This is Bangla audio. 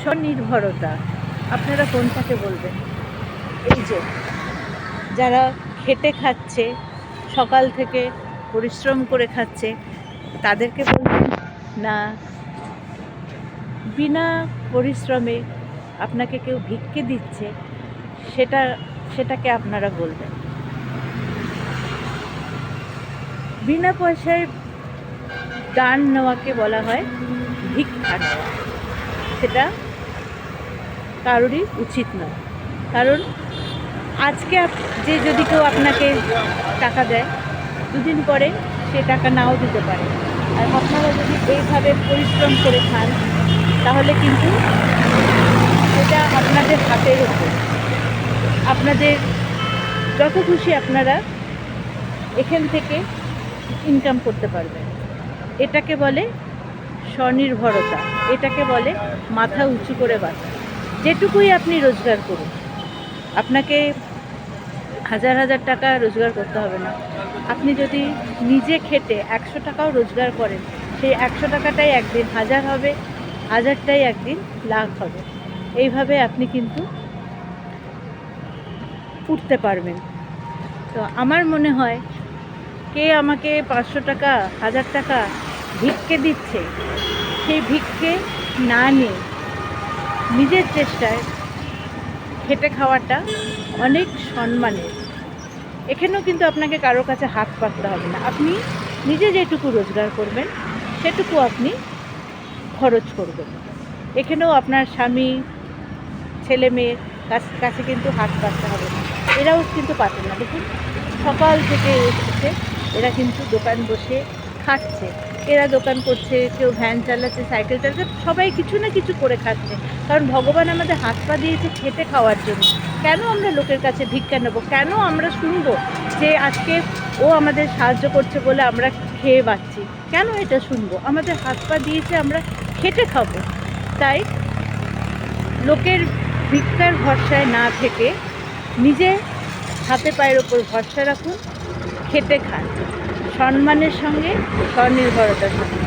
স্বনির্ভরতা আপনারা কোনটাকে বলবেন? এই যে যারা খেটে খাচ্ছে, সকাল থেকে পরিশ্রম করে খাচ্ছে, তাদেরকে বলবেন, না বিনা পরিশ্রমে আপনাকে কেউ ভিক্ষে দিচ্ছে সেটা সেটাকে আপনারা বলবেন? বিনা পয়সায় দান নেওয়াকে বলা হয় ভিক্ষা নেওয়া। সেটা কারোরই উচিত নয়। কারণ আজকে যে যদি কেউ আপনাকে টাকা দেয়, দুদিন পরে সে টাকা নাও দিতে পারে। আর আপনারা যদি এইভাবে পরিশ্রম করে খান, তাহলে কিন্তু সেটা আপনাদের হাতের ওপর। আপনাদের যত খুশি আপনারা এখান থেকে ইনকাম করতে পারবেন। এটাকে বলে স্বনির্ভরতা, এটাকে বলে মাথা উঁচু করে বাঁচা। যেটুকুই আপনি রোজগার করুন, আপনাকে হাজার হাজার টাকা রোজগার করতে হবে না। আপনি যদি নিজে খেটে 100 টাকাও রোজগার করেন, সেই 100 টাকাটাই একদিন 1000 হবে, 1000টাই একদিন লাখ হবে। এইভাবে আপনি কিন্তু উঠতে পারবেন। তো আমার মনে হয়, কে আমাকে 500 টাকা 1000 টাকা ভিক্ষে দিচ্ছে, সেই ভিক্ষে না নিয়ে নিজের চেষ্টায় খেটে খাওয়াটা অনেক সম্মানের। এখানেও কিন্তু আপনাকে কারোর কাছে হাত পাততে হবে না। আপনি নিজে যেটুকু রোজগার করবেন সেটুকু আপনি খরচ করবেন। এখানেও আপনার স্বামী, ছেলে মেয়ের কাছে কিন্তু হাত পাততে হবে না। এরাও কিন্তু পাতে না। দেখুন, সকাল থেকে এসেছে, এরা কিন্তু দোকান বসে খাচ্ছে। এরা দোকান করছে, কেউ ভ্যান চালাচ্ছে, সাইকেল চালাচ্ছে, সবাই কিছু না কিছু করে খাচ্ছে। কারণ ভগবান আমাদের হাত পা দিয়েছে খেটে খাওয়ার জন্য। কেন আমরা লোকের কাছে ভিক্ষা নেব? কেন আমরা শুনবো যে আজকে ও আমাদের সাহায্য করছে বলে আমরা খেয়ে বাঁচছি? কেন এটা শুনবো? আমাদের হাত পা দিয়েছে, আমরা খেটে খাবো। তাই লোকের ভিক্ষার ভরসায় না থেকে নিজে হাতে পায়ের ওপর ভরসা রাখুন, খেটে খান, সম্মানের সঙ্গে, স্বনির্ভরতার সঙ্গে।